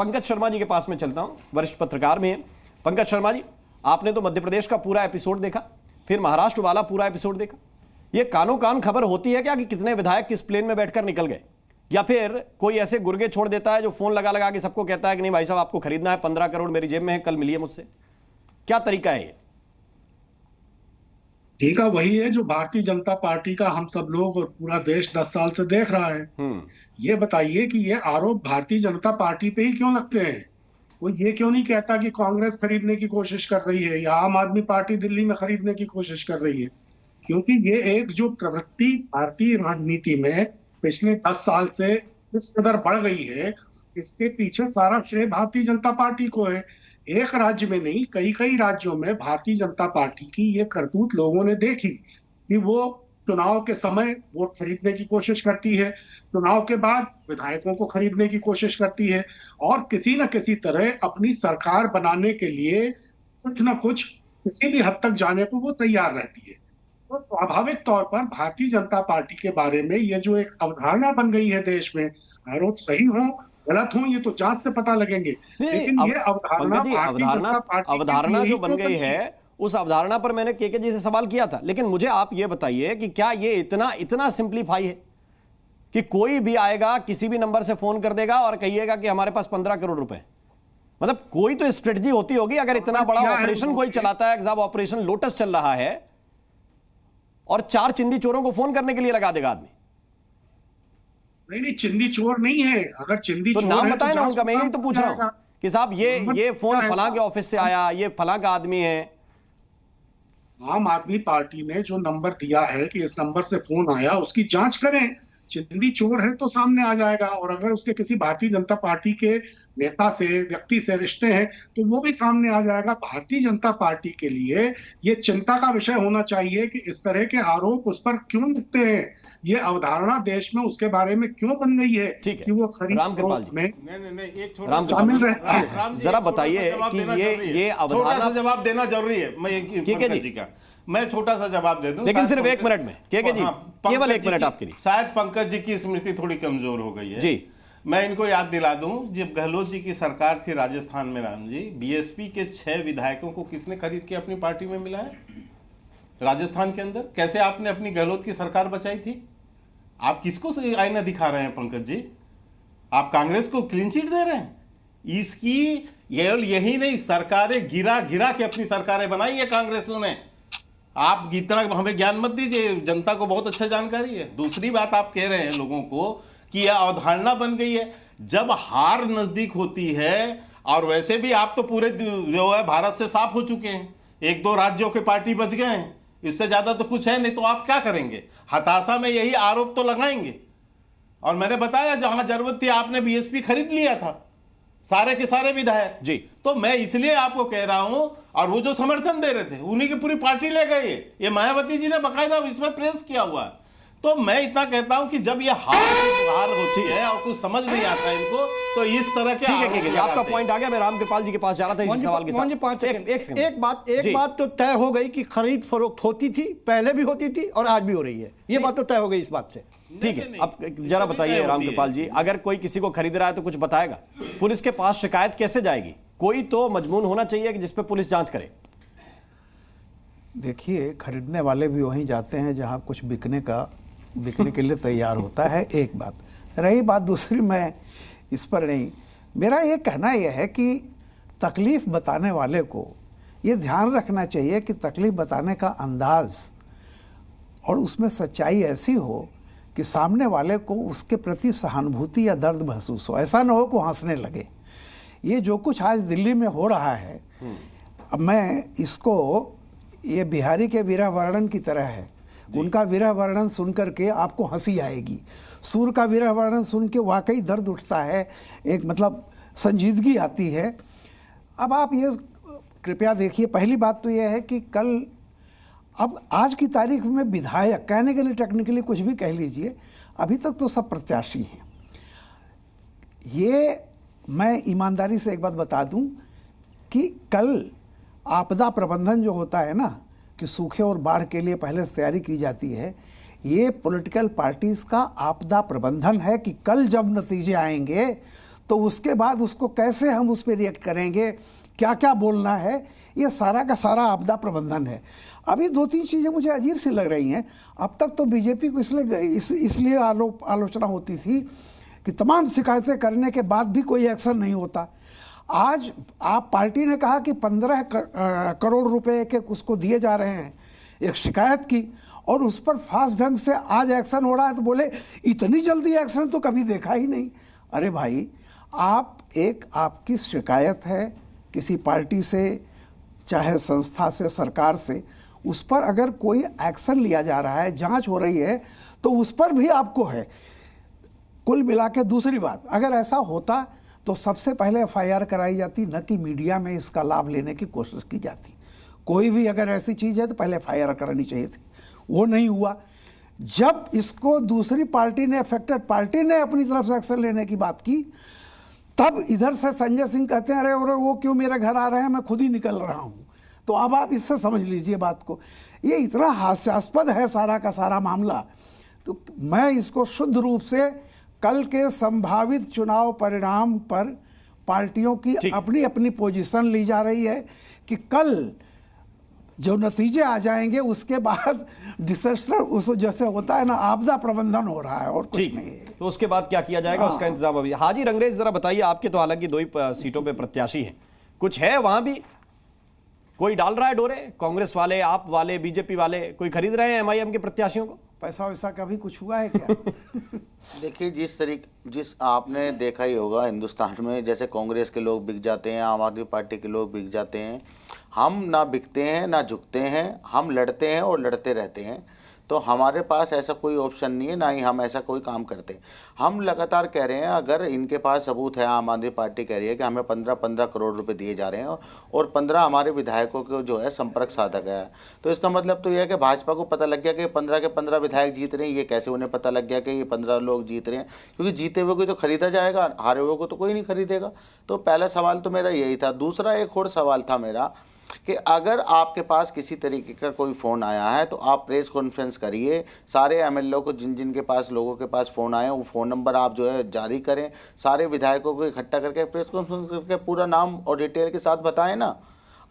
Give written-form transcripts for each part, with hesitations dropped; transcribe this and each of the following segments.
पंकज शर्मा जी के पास में चलता हूं, वरिष्ठ पत्रकार में हैं। पंकज शर्मा जी, आपने तो मध्य प्रदेश का पूरा एपिसोड देखा, फिर महाराष्ट्र वाला पूरा एपिसोड देखा। ये कानों कान खबर होती है क्या कि कितने विधायक किस प्लेन में बैठकर निकल गए, या फिर कोई ऐसे गुर्गे छोड़ देता है जो फोन लगा लगा के सबको कहता है कि नहीं भाई साहब आपको खरीदना है, 15 करोड़ मेरी जेब में है, कल मिलिए मुझसे? क्या तरीका है ये? ठीक है, वही है जो भारतीय जनता पार्टी का हम सब लोग और पूरा देश 10 साल से देख रहा है। ये बताइए कि ये आरोप भारतीय जनता पार्टी पे ही क्यों लगते हैं? वो ये क्यों नहीं कहता कि कांग्रेस खरीदने की कोशिश कर रही है या आम आदमी पार्टी दिल्ली में खरीदने की कोशिश कर रही है? क्योंकि ये एक जो प्रवृत्ति भारतीय राजनीति में पिछले 10 साल से इस कदर बढ़ गई है, इसके पीछे सारा श्रेय भारतीय जनता पार्टी को है। एक राज्य में नहीं, कई कई राज्यों में भारतीय जनता पार्टी की ये करतूत लोगों ने देखी कि वो चुनाव के समय वोट खरीदने की कोशिश करती है, चुनाव के बाद विधायकों को खरीदने की कोशिश करती है, और किसी न किसी तरह अपनी सरकार बनाने के लिए कुछ न कुछ किसी भी हद तक जाने को वो तैयार रहती है। तो स्वाभाविक तौर पर भारतीय जनता पार्टी के बारे में ये जो एक अवधारणा बन गई है देश में, आरोप सही हो गलत हो ये तो जांच से पता लगेंगे, लेकिन ये अवधारणा जो बन गई है, उस अवधारणा पर मैंने केके जी से सवाल किया था। लेकिन मुझे आप ये बताइए कि क्या ये इतना सिंप्लीफाई है कि कोई भी आएगा, किसी भी नंबर से फोन कर देगा और कहिएगा कि हमारे पास 15 करोड़ रुपए? मतलब कोई तो स्ट्रेटजी होती होगी। अगर इतना बड़ा ऑपरेशन कोई चलाता है, जब ऑपरेशन लोटस चल रहा है, और 4 चिंदी चोरों को फोन करने के लिए लगा देगा आदमी। नहीं, चिंदी चोर नहीं है। अगर चिंदी तो चोर नाम है बताए तो ना उनका। मैं यही तो पूछ रहा हूं कि साहब ये फोन फलां के ऑफिस से आया, ये फलां का आदमी है। आम आदमी पार्टी ने जो नंबर दिया है कि इस नंबर से फोन आया, उसकी जांच करें। चिंदी चोर है तो सामने आ जाएगा, और अगर उसके किसी भारतीय जनता पार्टी के नेता से, व्यक्ति से रिश्ते हैं तो वो भी सामने आ जाएगा। भारतीय जनता पार्टी के लिए ये चिंता का विषय होना चाहिए कि इस तरह के आरोप उस पर क्यों लगते हैं, ये अवधारणा देश में उसके बारे में क्यों बन गई है कि वो खरीद में एक शामिल रहता है। जरा बताइए कि ये अवधारणा, छोटा सा जवाब देना जरूरी है। मैं छोटा सा जवाब दे दूं, लेकिन सिर्फ 1 मिनट में। केके जी, केवल 1 मिनट आपके लिए। शायद पंकज जी की स्मृति थोड़ी कमजोर हो गई है जी। मैं इनको याद दिला दूं, जब गहलोत जी की सरकार थी राजस्थान में, राम जी, बीएसपी के 6 विधायकों को किसने खरीद के अपनी पार्टी में मिलाया राजस्थान के अंदर? कैसे आपने अपनी गहलोत की सरकार बचाई थी? आप किसको आईना दिखा रहे हैं पंकज जी? आप कांग्रेस को क्लीन चिट दे रहे हैं। इसकी यही नहीं, सरकारें गिरा गिरा के अपनी सरकारें बनाई है कांग्रेसों ने। आप इतना हमें ज्ञान मत दीजिए, जनता को बहुत अच्छा जानकारी है। दूसरी बात, आप कह रहे हैं लोगों को कि यह अवधारणा बन गई है। जब हार नजदीक होती है, और वैसे भी आप तो पूरे जो है भारत से साफ हो चुके हैं, 1-2 राज्यों के पार्टी बच गए हैं, इससे ज्यादा तो कुछ है नहीं। तो आप क्या करेंगे? हताशा में यही आरोप तो लगाएंगे। और मैंने बताया जहां जरूरत थी आपने बीएसपी खरीद लिया था, सारे के सारे विधायक जी। तो मैं इसलिए आपको कह रहा हूं, और वो जो समर्थन दे रहे थे उन्हीं की पूरी पार्टी ले गए। ये मायावती जी ने बकायदा इसमें प्रेस किया हुआ है। तो मैं इतना कहता हूं कि जब ये हार होती है और कुछ समझ नहीं आता इनको, तो इस तरह के आपका पॉइंट आ गया। मैं रामकृपाल जी के पास जा रहा था इस सवाल के साथ। एक बात तो तय हो गई कि खरीद फरोख्त होती थी, पहले भी होती थी और आज भी हो रही है। ये बात तो तय हो गई इस बात से। ठीक है, अब जरा बताइए रामकृपाल जी, अगर कोई किसी को खरीद रहा है तो कुछ बताएगा? पुलिस के पास शिकायत कैसे जाएगी? कोई तो मजमून होना चाहिए कि जिस पे पुलिस जांच करे। देखिए, खरीदने वाले भी वहीं जाते हैं जहां कुछ बिकने के लिए तैयार होता है। एक बात रही, बात दूसरी, मैं इस पर नहीं, मेरा ये कहना यह है कि तकलीफ बताने वाले को ये ध्यान रखना चाहिए कि तकलीफ बताने का अंदाज और उसमें सच्चाई ऐसी हो कि सामने वाले को उसके प्रति सहानुभूति या दर्द महसूस हो। ऐसा ना हो कि हंसने लगे। ये जो कुछ आज दिल्ली में हो रहा है, अब मैं इसको, ये बिहारी के विरह वर्णन की तरह है। उनका विरह वर्णन सुन करके आपको हंसी आएगी, सूर का विरह वर्णन सुन के वाकई दर्द उठता है, एक मतलब संजीदगी आती है। अब आप ये कृपया देखिए, पहली बात तो यह है कि कल, अब आज की तारीख में विधायक, कहने के लिए टेक्निकली कुछ भी कह लीजिए, अभी तक तो सब प्रत्याशी हैं। ये मैं ईमानदारी से एक बात बता दूं कि कल आपदा प्रबंधन जो होता है ना, कि सूखे और बाढ़ के लिए पहले से तैयारी की जाती है, ये पॉलिटिकल पार्टीज का आपदा प्रबंधन है कि कल जब नतीजे आएंगे तो उसके बाद उसको कैसे हम उस पर रिएक्ट करेंगे, क्या क्या बोलना है, ये सारा का सारा आपदा प्रबंधन है। अभी 2-3 चीज़ें मुझे अजीब सी लग रही हैं। अब तक तो बीजेपी को इसलिए आलोचना होती थी कि तमाम शिकायतें करने के बाद भी कोई एक्शन नहीं होता। आज आप पार्टी ने कहा कि 15 करोड़ रुपए के उसको दिए जा रहे हैं, एक शिकायत की, और उस पर फास्ट ढंग से आज एक्शन हो रहा है, तो बोले इतनी जल्दी एक्शन तो कभी देखा ही नहीं। अरे भाई, आपकी शिकायत है किसी पार्टी से, चाहे संस्था से, सरकार से, उस पर अगर कोई एक्शन लिया जा रहा है, जांच हो रही है, तो उस पर भी आपको है। कुल मिला के दूसरी बात, अगर ऐसा होता तो सबसे पहले एफआईआर कराई जाती, न कि मीडिया में इसका लाभ लेने की कोशिश की जाती। कोई भी अगर ऐसी चीज़ है तो पहले एफआईआर करानी चाहिए थी, वो नहीं हुआ। जब इसको दूसरी पार्टी ने, अफेक्टेड पार्टी ने अपनी तरफ से एक्शन लेने की बात की, तब इधर से संजय सिंह कहते हैं अरे वो क्यों मेरे घर आ रहे हैं, मैं खुद ही निकल रहा हूँ। तो अब आप इससे समझ लीजिए बात को, ये इतना हास्यास्पद है सारा का सारा मामला। तो मैं इसको शुद्ध रूप से कल के संभावित चुनाव परिणाम पर पार्टियों की अपनी अपनी पोजीशन ली जा रही है कि कल जो नतीजे आ जाएंगे उसके बाद डिजास्टर, उस जैसे होता है ना, आपदा प्रबंधन हो रहा है और कुछ नहीं है। तो उसके बाद क्या किया जाएगा उसका इंतजाम अभी। हाजी रंगरेज, जरा बताइए, आपके तो हालांकि 2 ही सीटों पे प्रत्याशी हैं, कुछ है वहां भी कोई डाल रहा है डोरे? कांग्रेस वाले, आप वाले, बीजेपी वाले, कोई खरीद रहे हैं एमआईएम के प्रत्याशियों को? पैसा वैसा कभी कुछ हुआ है क्या? देखिए, जिस आपने देखा ही होगा हिंदुस्तान में, जैसे कांग्रेस के लोग बिक जाते हैं, आम आदमी पार्टी के लोग बिक जाते हैं, हम ना बिकते हैं ना झुकते हैं, हम लड़ते हैं और लड़ते रहते हैं। तो हमारे पास ऐसा कोई ऑप्शन नहीं है, ना ही हम ऐसा कोई काम करते। हम लगातार कह रहे हैं, अगर इनके पास सबूत है, आम आदमी पार्टी कह रही है कि हमें 15-15 करोड़ रुपए दिए जा रहे हैं और 15 हमारे विधायकों को जो है संपर्क साधा गया है, तो इसका मतलब तो यह है कि भाजपा को पता लग गया कि 15 के 15 विधायक जीत रहे हैं। ये कैसे उन्हें पता लग गया कि ये 15 लोग जीत रहे हैं? क्योंकि जीते हुए को तो खरीदा जाएगा, हारे हुए को तो कोई नहीं खरीदेगा। तो पहला सवाल तो मेरा यही था। दूसरा एक और सवाल था मेरा कि अगर आपके पास किसी तरीके का कोई फ़ोन आया है तो आप प्रेस कॉन्फ्रेंस करिए, सारे एमएलए को, जिन जिन के पास, लोगों के पास फ़ोन आए, वो फ़ोन नंबर आप जो है जारी करें, सारे विधायकों को इकट्ठा करके प्रेस कॉन्फ्रेंस करके पूरा नाम और डिटेल के साथ बताएं ना।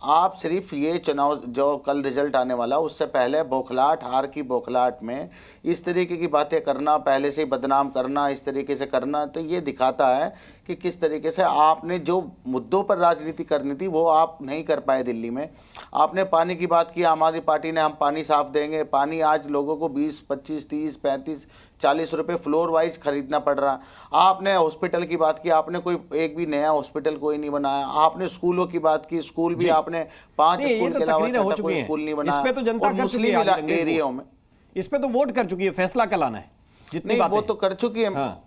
आप सिर्फ ये चुनाव जो कल रिजल्ट आने वाला, उससे पहले बौखलाहट, हार की बौखलाहट में इस तरीके की बातें करना, पहले से ही बदनाम करना, इस तरीके से करना, तो ये दिखाता है कि किस तरीके से आपने जो मुद्दों पर राजनीति करनी थी वो आप नहीं कर पाए। दिल्ली में आपने पानी की बात की, आम आदमी पार्टी ने हम पानी साफ देंगे, पानी आज लोगों को 20, 25, 30, 35, 40 रुपये फ्लोर वाइज खरीदना पड़ रहा। आपने हॉस्पिटल की बात की, आपने कोई एक भी नया हॉस्पिटल कोई नहीं बनाया। आपने स्कूलों की बात की, स्कूल भी आपने 5 स्कूल के अलावा छठा कोई स्कूल नहीं बनाया। इस पे तो जनता और मुस्लिम एरियाओं में इस पे तो वोट कर चुकी है, फैसला कल आना है। जितनी नहीं, वो तो कर चुकी है। हाँ।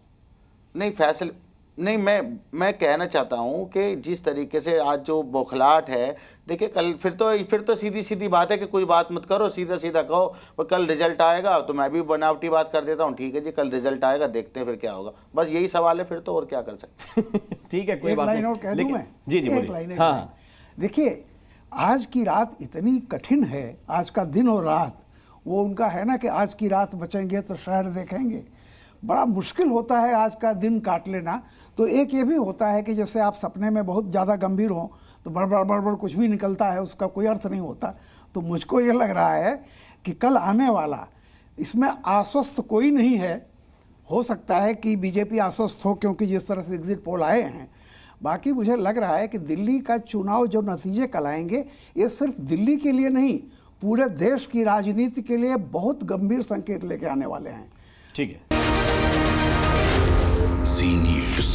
नहीं, फैसले नहीं, मैं कहना चाहता हूं कि जिस तरीके से आज जो बौखलाहट है, देखिए कल फिर तो सीधी सीधी बात है कि कोई बात मत करो, सीधा सीधा कहो कल रिजल्ट आएगा। तो मैं भी बनावटी बात कर देता हूं, ठीक है जी, कल रिजल्ट आएगा, देखते हैं फिर क्या होगा। बस यही सवाल है, फिर तो और क्या कर सकते। ठीक है, कोई बात नहीं। एक लाइन और कह दूं मैं? जी जी, एक लाइन। हाँ, देखिए, आज की रात इतनी कठिन है, आज का दिन और रात, वो उनका है ना कि आज की रात बचेंगे तो शहर देखेंगे। बड़ा मुश्किल होता है आज का दिन काट लेना। तो एक ये भी होता है कि जैसे आप सपने में बहुत ज़्यादा गंभीर हों तो बड़ कुछ भी निकलता है, उसका कोई अर्थ नहीं होता। तो मुझको ये लग रहा है कि कल आने वाला, इसमें आश्वस्त कोई नहीं है। हो सकता है कि बीजेपी आश्वस्त हो क्योंकि जिस तरह से एग्जिट पोल आए हैं। बाकी मुझे लग रहा है कि दिल्ली का चुनाव जो नतीजे कल आएंगे, ये सिर्फ दिल्ली के लिए नहीं, पूरे देश की राजनीति के लिए बहुत गंभीर संकेत लेके आने वाले हैं। ठीक है। सी न्यूज़।